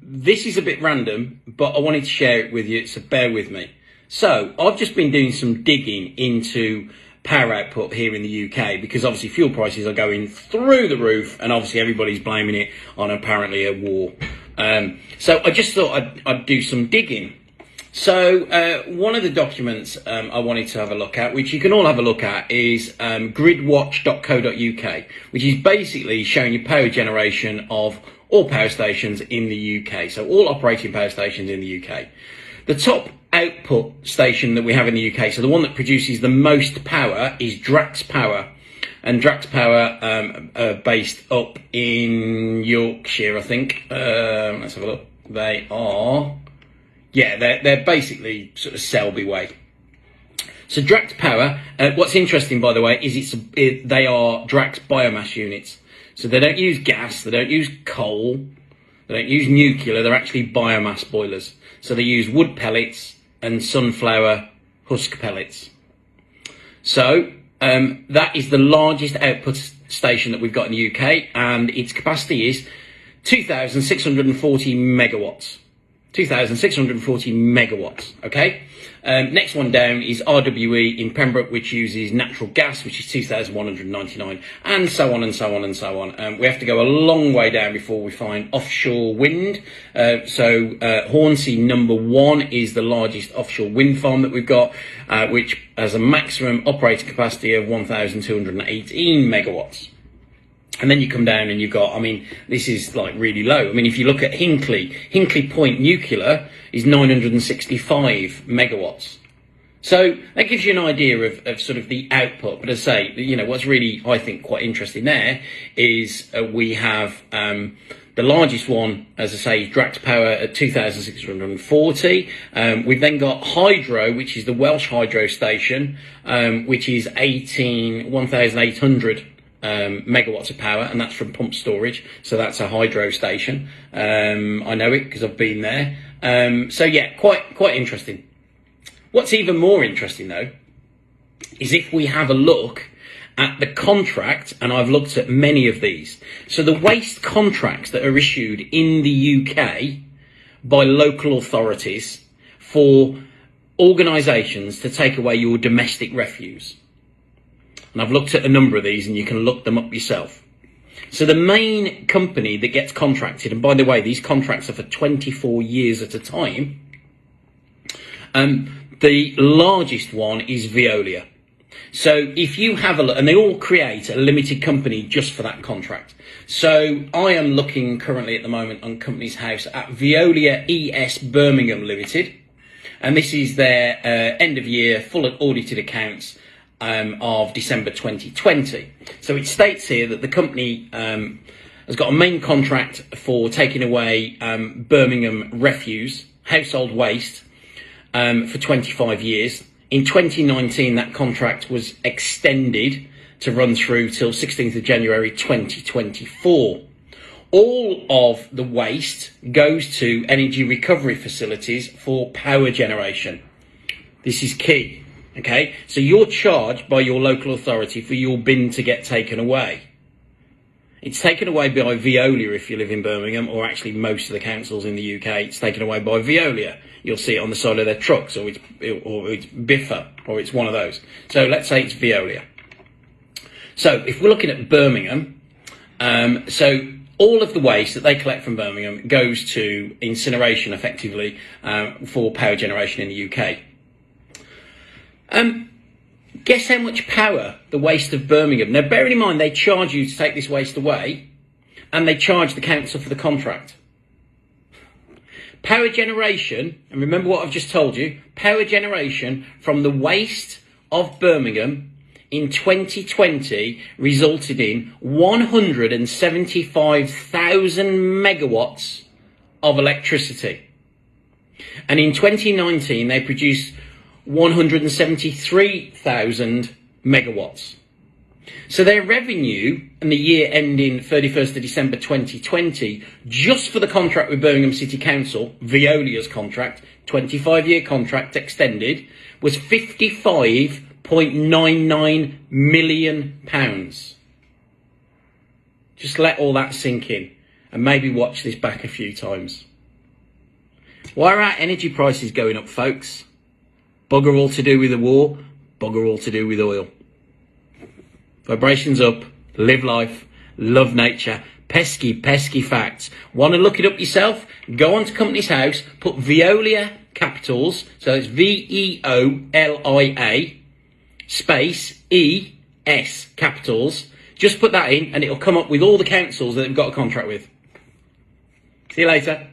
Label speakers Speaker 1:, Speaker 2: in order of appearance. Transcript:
Speaker 1: This is a bit random, but I wanted to share it with you, so bear with me. So I've just been doing some digging into power output here in the UK, because obviously fuel prices are going through the roof, and obviously everybody's blaming it on apparently a war. So I just thought I'd do some digging. So one of the documents I wanted to have a look at, which you can all have a look at, is gridwatch.co.uk, which is basically showing you power generation of all power stations in the UK, so all operating power stations in the UK. The top output station that we have in the UK, so the one that produces the most power, is Drax Power. And Drax Power are based up in Yorkshire, I think. Let's have a look. They are, yeah, they're basically sort of Selby way. So Drax Power, what's interesting, by the way, is they are Drax biomass units. So they don't use gas, they don't use coal, they don't use nuclear, they're actually biomass boilers. So they use wood pellets and sunflower husk pellets. So that is the largest output station that we've got in the UK, and its capacity is 2,640 megawatts. 2,640 megawatts, okay? Next one down is RWE in Pembroke, which uses natural gas, which is 2,199, and so on and so on and so on. We have to go a long way down before we find offshore wind. Hornsea number 1 is the largest offshore wind farm that we've got, which has a maximum operating capacity of 1,218 megawatts. And then you come down and you've got, I mean, this is like really low. I mean, if you look at Hinkley Point Nuclear is 965 megawatts. So that gives you an idea of sort of the output. But as I say, you know, what's really, I think, quite interesting there is we have the largest one, as I say, is Drax Power at 2,640. We've then got Hydro, which is the Welsh Hydro Station, which is 1,800 megawatts of power, and that's from pump storage, so that's a hydro station. I know it because I've been there. So yeah, quite interesting. What's even more interesting though is if we have a look at the contract, and I've looked at many of these. So the waste contracts that are issued in the UK by local authorities for organisations to take away your domestic refuse. And I've looked at a number of these, and you can look them up yourself. So the main company that gets contracted, and by the way, these contracts are for 24 years at a time, the largest one is Veolia. So if you have a look, and they all create a limited company just for that contract. So I am looking currently at the moment on Companies House at Veolia ES Birmingham Limited. And this is their end of year full audited accounts of December 2020. So it states here that the company has got a main contract for taking away Birmingham refuse, household waste, for 25 years. In 2019, that contract was extended to run through till 16th of January 2024. All of the waste goes to energy recovery facilities for power generation. This is key. Okay, so you're charged by your local authority for your bin to get taken away. It's taken away by Veolia if you live in Birmingham, or actually most of the councils in the UK, it's taken away by Veolia. You'll see it on the side of their trucks, or it's Biffa, or it's one of those. So let's say it's Veolia. So if we're looking at Birmingham, so all of the waste that they collect from Birmingham goes to incineration effectively for power generation in the UK. Guess how much power the waste of Birmingham. Now, bearing in mind, they charge you to take this waste away, and they charge the council for the contract. Power generation, and remember what I've just told you, power generation from the waste of Birmingham in 2020 resulted in 175,000 megawatts of electricity. And in 2019, they produced 173,000 megawatts. So their revenue in the year ending 31st of December 2020, just for the contract with Birmingham City Council, Veolia's contract, 25-year contract extended, was £55.99 million. Just let all that sink in, and maybe watch this back a few times. Why are our energy prices going up, folks? Bugger all to do with the war, bugger all to do with oil. Vibrations up, live life, love nature. Pesky, pesky facts. Want to look it up yourself? Go onto Company's House, put Veolia capitals, so it's Veolia space ES capitals. Just put that in and it'll come up with all the councils that they've got a contract with. See you later.